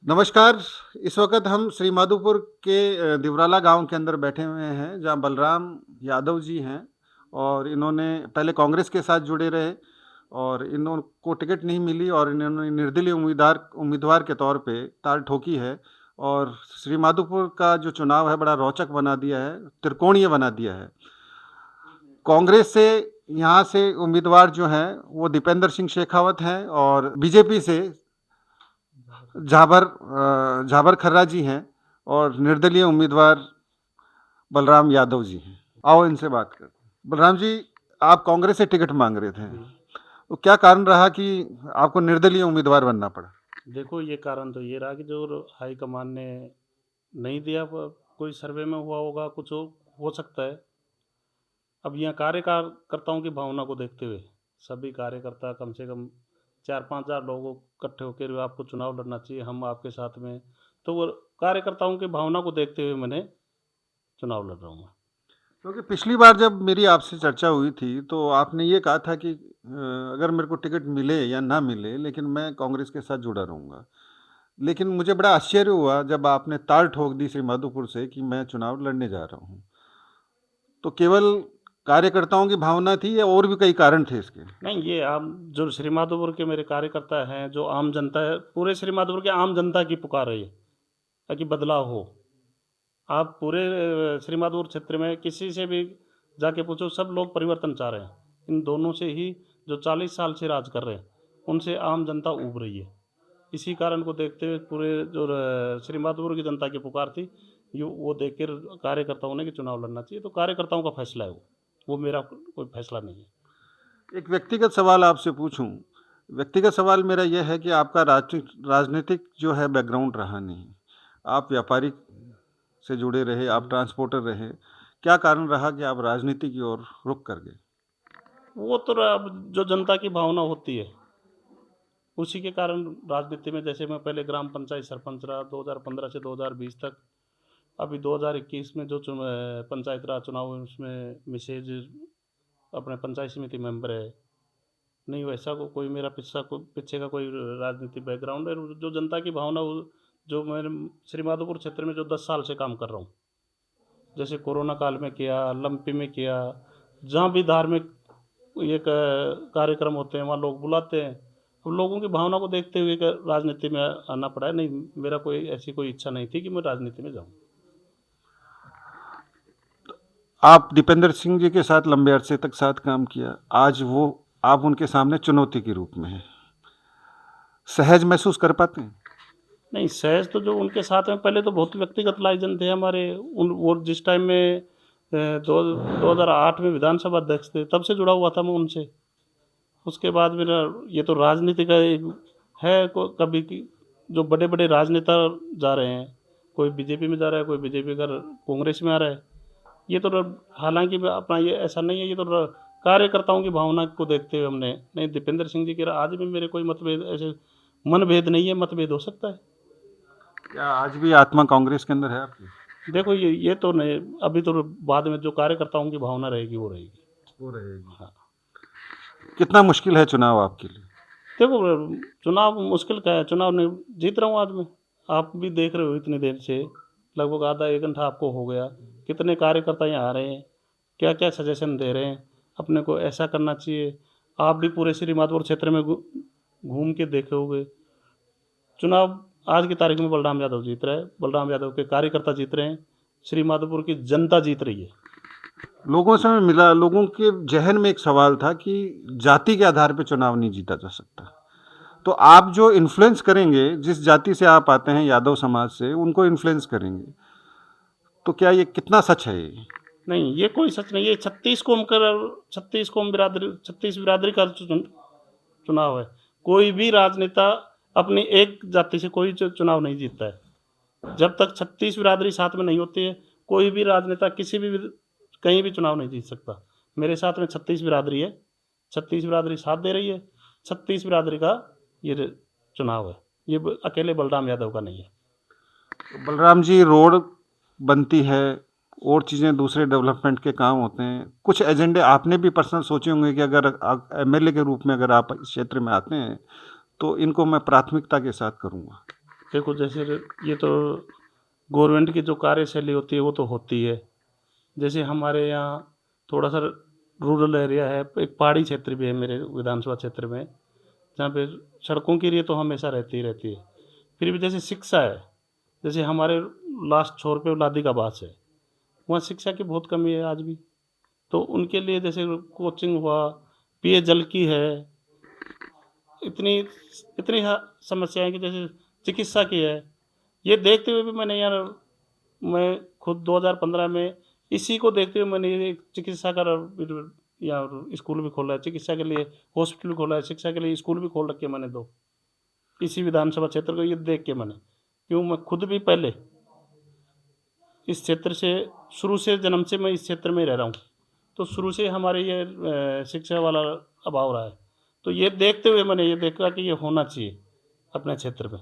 नमस्कार। इस वक़्त हम श्री माधोपुर के दिवराला गाँव के अंदर बैठे हुए हैं, जहाँ बलराम यादव जी हैं और इन्होंने पहले कांग्रेस के साथ जुड़े रहे और इनको टिकट नहीं मिली और इन्होंने निर्दलीय उम्मीदवार के तौर पे ताल ठोकी है और श्री माधोपुर का जो चुनाव है बड़ा रोचक बना दिया है, त्रिकोणीय बना दिया है। कांग्रेस से यहाँ से उम्मीदवार जो हैं वो दीपेंद्र सिंह शेखावत हैं और बीजेपी से झाबर खर्रा जी हैं और निर्दलीय उम्मीदवार बलराम यादव जी हैं। आओ इनसे बात करते हैं। बलराम जी, आप कांग्रेस से टिकट मांग रहे थे, तो क्या कारण रहा कि आपको निर्दलीय उम्मीदवार बनना पड़ा? देखो, ये कारण तो ये रहा कि जो हाईकमान ने नहीं दिया, कोई सर्वे में हुआ होगा, कुछ हो सकता है। अब यहाँ कार्यकर्ताओं की भावना को देखते हुए सभी कार्यकर्ता कम से कम 4-5 हज़ार लोगों इकट्ठे होकर आपको चुनाव लड़ना चाहिए, हम आपके साथ में। तो वो कार्यकर्ताओं की भावना को देखते हुए मैंने चुनाव लड़ रहा हूँ। क्योंकि पिछली बार जब मेरी आपसे चर्चा हुई थी तो आपने ये कहा था कि अगर मेरे को टिकट मिले या ना मिले लेकिन मैं कांग्रेस के साथ जुड़ा रहूँगा। लेकिन मुझे बड़ा आश्चर्य हुआ जब आपने ताल ठोक दी श्री माधोपुर से कि मैं चुनाव लड़ने जा रहा हूँ। तो केवल कार्यकर्ताओं की भावना थी या और भी कई कारण थे इसके? नहीं, ये आम जो श्री माधोपुर के मेरे कार्यकर्ता हैं, जो आम जनता है, पूरे श्री माधोपुर के आम जनता की पुकार है ये, ताकि बदलाव हो। आप पूरे श्री माधोपुर क्षेत्र में किसी से भी जाके पूछो, सब लोग परिवर्तन चाह रहे हैं। इन दोनों से ही, जो 40 साल से राज कर रहे हैं, उनसे आम जनता ऊब रही है। इसी कारण को देखते हुए पूरे जो श्री माधोपुर की जनता की पुकार थी, वो देख कर कार्यकर्ताओं ने कि चुनाव लड़ना चाहिए। तो कार्यकर्ताओं का फैसला है वो मेरा कोई फैसला नहीं है। एक व्यक्तिगत सवाल आपसे पूछूं। व्यक्तिगत सवाल मेरा यह है कि आपका राजनीतिक जो है बैकग्राउंड रहा नहीं। आप व्यापारिक से जुड़े रहे, आप ट्रांसपोर्टर रहे। क्या कारण रहा कि आप राजनीति की ओर रुख कर गए? वो तो अब जो जनता की भावना होती है उसी के कारण राजनीति में, जैसे मैं पहले ग्राम पंचायत सरपंच रहा 2015 से 2020 तक। अभी 2021 में जो पंचायत राज चुनाव हुए उसमें मिसेज अपने पंचायत समिति मेंबर है। नहीं, वैसा कोई मेरा पीछे का कोई राजनीतिक बैकग्राउंड है। जो जनता की भावना, जो मैंने श्री माधोपुर क्षेत्र में जो 10 साल से काम कर रहा हूँ, जैसे कोरोना काल में किया, लंपी में किया, जहाँ भी धार्मिक ये कार्यक्रम होते हैं वहाँ लोग बुलाते हैं। तो लोगों की भावना को देखते हुए राजनीति में आना पड़ा है। नहीं, मेरा कोई ऐसी कोई इच्छा नहीं थी कि मैं राजनीति में जाऊँ। आप दीपेंद्र सिंह जी के साथ लंबे अरसे तक साथ काम किया। आज वो आप उनके सामने चुनौती के रूप में हैं। सहज महसूस कर पाते हैं? नहीं, सहज तो जो उनके साथ में पहले तो बहुत व्यक्तिगत लाइजन थे हमारे। वो जिस टाइम में 2008 में विधानसभा अध्यक्ष थे, तब से जुड़ा हुआ था मैं उनसे। उसके बाद मेरा ये तो राजनीति का एक है, कभी की जो बड़े बड़े राजनेता जा रहे हैं, कोई बीजेपी में जा रहा है, कोई बीजेपी का कांग्रेस में आ रहा है। ये तो हालांकि अपना ये ऐसा नहीं है, ये तो कार्यकर्ताओं की भावना को देखते हुए हमने। नहीं, दीपेंद्र सिंह जी के आज भी मेरे कोई मतभेद, ऐसे मनभेद नहीं है, मतभेद हो सकता है। क्या आज भी आत्मा कांग्रेस के अंदर है आपकी? देखो, ये तो नहीं, अभी तो बाद में जो कार्यकर्ताओं की भावना रहेगी वो रहेगी। वो रहेगी। हाँ। कितना मुश्किल है चुनाव आपके लिए? देखो, चुनाव मुश्किल क्या है, चुनाव नहीं जीत रहा हूँ आज मैं। आप भी देख रहे हो इतनी देर से, लगभग आधा एक घंटा आपको हो गया। कितने कार्यकर्ता यहाँ आ रहे हैं, क्या क्या सजेशन दे रहे हैं, अपने को ऐसा करना चाहिए। आप भी पूरे श्री माधोपुर क्षेत्र में घूम के देखे होंगे। चुनाव आज की तारीख में बलराम यादव जीत रहा है, बलराम यादव के कार्यकर्ता जीत रहे हैं, श्री माधोपुर की जनता जीत रही है। लोगों से मैं मिला, लोगों के जहन में एक सवाल था कि जाति के आधार पर चुनाव नहीं जीता जा सकता। तो आप जो इन्फ्लुएंस करेंगे, जिस जाति से आप आते हैं, यादव समाज से, उनको इन्फ्लुएंस करेंगे, तो क्या ये कितना सच है? ये नहीं, ये कोई सच नहीं है। 36 कौम बिरादरी, 36 बिरादरी का चुनाव है। कोई भी राजनेता अपनी एक जाति से कोई चुनाव नहीं जीतता है। जब तक 36 बिरादरी साथ में नहीं होती है, कोई भी राजनेता किसी भी कहीं भी चुनाव नहीं जीत सकता। मेरे साथ में 36 बिरादरी है, 36 बिरादरी साथ दे रही है। 36 बिरादरी का ये चुनाव है, ये अकेले बलराम यादव का नहीं है। बलराम जी, रोड बनती है और चीज़ें, दूसरे डेवलपमेंट के काम होते हैं। कुछ एजेंडे आपने भी पर्सनल सोचे होंगे कि अगर एमएलए के रूप में अगर आप इस क्षेत्र में आते हैं तो इनको मैं प्राथमिकता के साथ करूँगा। देखो जैसे ये तो गवर्नमेंट की जो कार्यशैली होती है वो तो होती है। जैसे हमारे यहाँ थोड़ा सा रूरल एरिया है, एक पहाड़ी क्षेत्र भी है मेरे विधानसभा क्षेत्र में, जहाँ पे सड़कों की लिए तो हमेशा रहती ही रहती है। फिर भी जैसे शिक्षा है, जैसे हमारे लास्ट छोर पे लादी का बास है, वहाँ शिक्षा की बहुत कमी है आज भी। तो उनके लिए जैसे कोचिंग हुआ, पेयजल की है, इतनी इतनी समस्याएं कि जैसे चिकित्सा की है। ये देखते हुए भी मैंने यार, मैं खुद 2015 में इसी को देखते हुए मैंने ये चिकित्सा का या स्कूल भी खोला है, चिकित्सा के लिए हॉस्पिटल भी खोला है, शिक्षा के लिए स्कूल भी खोल रखे मैंने दो, इसी विधानसभा क्षेत्र को ये देख के मैंने। क्यों, मैं खुद भी पहले इस क्षेत्र से शुरू से जन्म से मैं इस क्षेत्र में ही रह रहा हूँ, तो शुरू से हमारे ये शिक्षा वाला अभाव रहा है। तो ये देखते हुए मैंने ये देखा कि ये होना चाहिए अपने क्षेत्र में,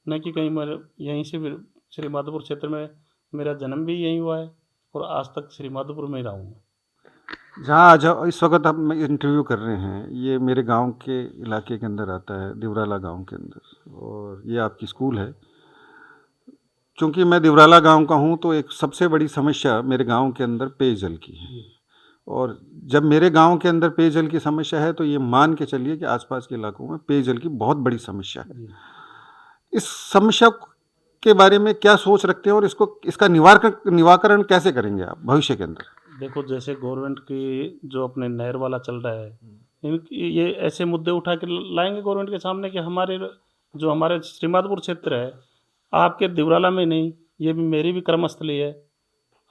न कि कहीं मैं यहीं से श्री माधोपुर क्षेत्र में मेरा जन्म भी यहीं हुआ है और आज तक श्री माधोपुर में ही रहा हूँ मैं। जहाँ आज इस वक्त हम इंटरव्यू कर रहे हैं, ये मेरे गांव के इलाके के अंदर आता है, दिवराला गांव के अंदर, और ये आपकी स्कूल है। चूँकि मैं दिवराला गांव का हूँ, तो एक सबसे बड़ी समस्या मेरे गांव के अंदर पेयजल की है। और जब मेरे गांव के अंदर पेयजल की समस्या है, तो ये मान के चलिए कि आसपास के इलाकों में पेयजल की बहुत बड़ी समस्या है। इस समस्या के बारे में क्या सोच रखते हैं और इसका निवारण कैसे करेंगे आप भविष्य के अंदर? देखो जैसे गवर्नमेंट की जो अपने नहर वाला चल रहा है, ये ऐसे मुद्दे उठा के लाएंगे गवर्नमेंट के सामने कि हमारे श्रीमाधोपुर क्षेत्र है, आपके दिवराला में नहीं, ये भी मेरी भी कर्मस्थली है,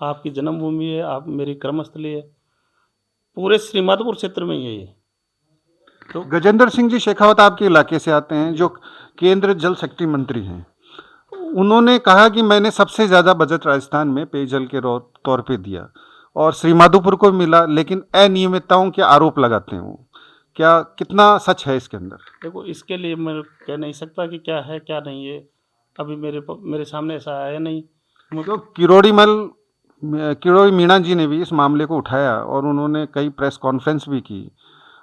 आपकी जन्मभूमि है, आप मेरी कर्मस्थली है, पूरे श्रीमाधोपुर क्षेत्र में यही है। तो गजेंद्र सिंह जी शेखावत आपके इलाके से आते हैं, जो केंद्र जल शक्ति मंत्री हैं। उन्होंने कहा कि मैंने सबसे ज़्यादा बजट राजस्थान में पेयजल के तौर पे दिया और श्रीमाधोपुर को मिला, लेकिन अनियमितताओं के आरोप लगाते हैं वो। क्या कितना सच है इसके अंदर? देखो इसके लिए मैं कह नहीं सकता कि क्या है क्या नहीं है, अभी मेरे सामने ऐसा आया नहीं। तो किरोड़ी मीणा जी ने भी इस मामले को उठाया और उन्होंने कई प्रेस कॉन्फ्रेंस भी की,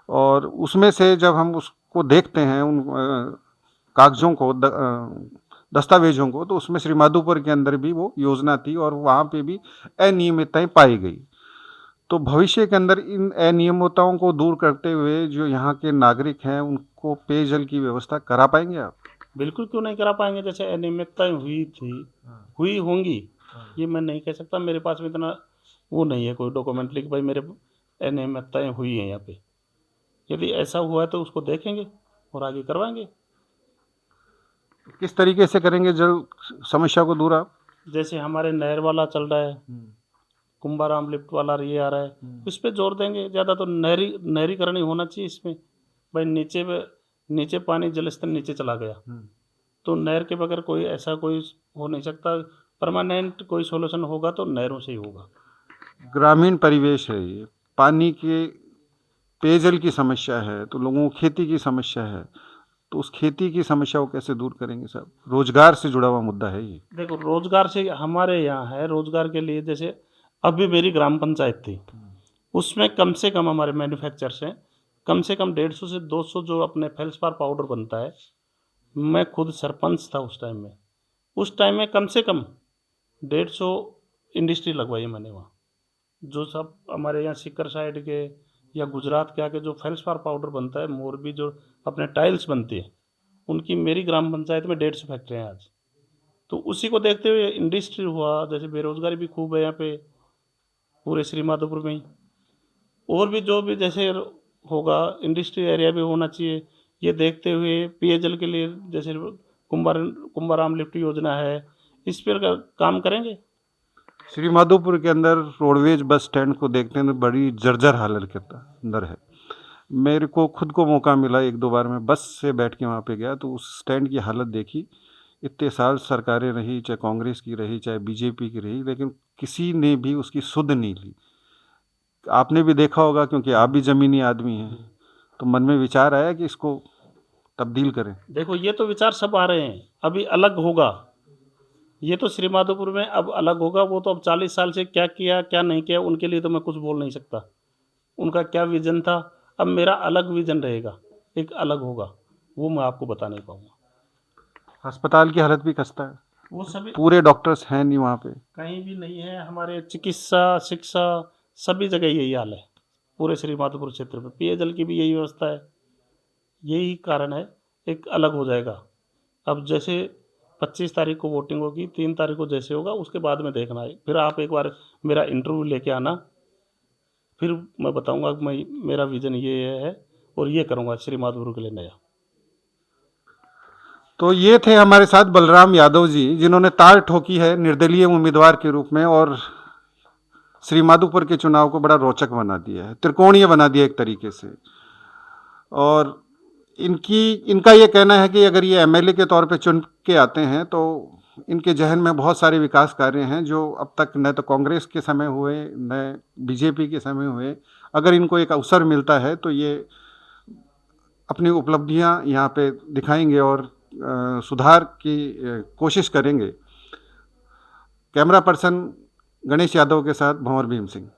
और उसमें से जब हम उसको देखते हैं, उन कागजों को, दस्तावेजों को, तो उसमें श्रीमाधोपुर के अंदर भी वो योजना थी और वहाँ पे भी अनियमितताएं पाई गई। तो भविष्य के अंदर इन अनियमितताओं को दूर करते हुए जो यहाँ के नागरिक हैं, उनको पेयजल की व्यवस्था करा पाएंगे आप? बिल्कुल, क्यों नहीं करा पाएंगे। जैसे अनियमितताएं हुई होंगी, ये मैं नहीं कह सकता, मेरे पास में इतना वो नहीं है कोई डॉक्यूमेंट्री कि भाई मेरे अनियमितताएं हुई हैं यहाँ पे। यदि ऐसा हुआ है तो उसको देखेंगे और आगे करवाएंगे। किस तरीके से करेंगे जल समस्या को दूर आप? जैसे हमारे नहर वाला चल रहा है, कुंभाराम लिफ्ट वाला ये आ रहा है, इस पे जोर देंगे ज़्यादा। तो नहरीकरण ही होना चाहिए इसमें। भाई नीचे पानी जल स्तर नीचे चला गया, तो नहर के बगैर कोई हो नहीं सकता। परमानेंट कोई सॉल्यूशन होगा तो नहरों से ही होगा। ग्रामीण परिवेश है ये, पानी के पेयजल की समस्या है, तो लोगों को खेती की समस्या है, तो उस खेती की समस्या को कैसे दूर करेंगे साहब? रोजगार से जुड़ा हुआ मुद्दा है ये। देखो रोजगार से हमारे यहाँ है, रोजगार के लिए जैसे अभी मेरी ग्राम पंचायत थी, उसमें कम से कम हमारे मैन्युफैक्चर से कम 150 से 200 जो अपने फेल्सपार पाउडर बनता है। मैं खुद सरपंच था उस टाइम में कम से कम 150 इंडस्ट्री लगवाई मैंने वहाँ। जो सब हमारे यहाँ सीकर साइड के या गुजरात के आके जो फेल्सपार पाउडर बनता है, मोरबी जो अपने टाइल्स बनती है, उनकी मेरी ग्राम पंचायत में 150 फैक्ट्रियाँ हैं आज। तो उसी को देखते हुए इंडस्ट्री हुआ। जैसे बेरोजगारी भी खूब है यहाँ पे पूरे श्रीमाधोपुर में ही, और भी जो भी जैसे होगा इंडस्ट्री एरिया भी होना चाहिए। ये देखते हुए पेयजल के लिए जैसे कुंभाराम लिफ्ट योजना है, इस पर काम करेंगे। श्रीमाधोपुर के अंदर रोडवेज बस स्टैंड को देखते हैं तो बड़ी जर्जर हालत के अंदर है। मेरे को खुद को मौका मिला 1-2 बार, मैं बस से बैठ के वहाँ पे गया, तो उस स्टैंड की हालत देखी। इतने साल सरकारें रही, चाहे कांग्रेस की रही चाहे बीजेपी की रही, लेकिन किसी ने भी उसकी सुध नहीं ली। आपने भी देखा होगा, क्योंकि आप भी ज़मीनी आदमी हैं, तो मन में विचार आया कि इसको तब्दील करें। देखो ये तो विचार सब आ रहे हैं, अभी अलग होगा। ये तो श्रीमाधोपुर में अब अलग होगा। वो तो अब 40 साल से क्या किया क्या नहीं किया, उनके लिए तो मैं कुछ बोल नहीं सकता। उनका क्या विजन था, अब मेरा अलग विजन रहेगा, एक अलग होगा, वो मैं आपको बता नहीं पाऊँगा। अस्पताल की हालत भी खस्ता है, वो सभी पूरे डॉक्टर्स हैं नहीं वहाँ पे। कहीं भी नहीं है। हमारे चिकित्सा शिक्षा सभी जगह यही हाल है, पूरे श्री माधोपुर क्षेत्र में पेयजल की भी यही व्यवस्था है। यही कारण है, एक अलग हो जाएगा। अब जैसे 25 तारीख को वोटिंग होगी, 3 तारीख को जैसे होगा उसके बाद में देखना है। फिर आप एक बार मेरा इंटरव्यू लेके आना, फिर मैं बताऊंगा कि मैं मेरा विज़न ये है और ये करूंगा श्री माधोपुर के लिए नया। तो ये थे हमारे साथ बलराम यादव जी, जिन्होंने तार ठोकी है निर्दलीय उम्मीदवार के रूप में और श्री माधोपुर के चुनाव को बड़ा रोचक बना दिया है, त्रिकोणीय बना दिया एक तरीके से। और इनका ये कहना है कि अगर ये एमएलए के तौर पे चुन के आते हैं तो इनके जहन में बहुत सारे विकास कार्य हैं जो अब तक न तो कांग्रेस के समय हुए न बीजेपी के समय हुए। अगर इनको एक अवसर मिलता है तो ये अपनी उपलब्धियां यहाँ पे दिखाएंगे और सुधार की कोशिश करेंगे। कैमरा पर्सन गणेश यादव के साथ भंवर भीम सिंह।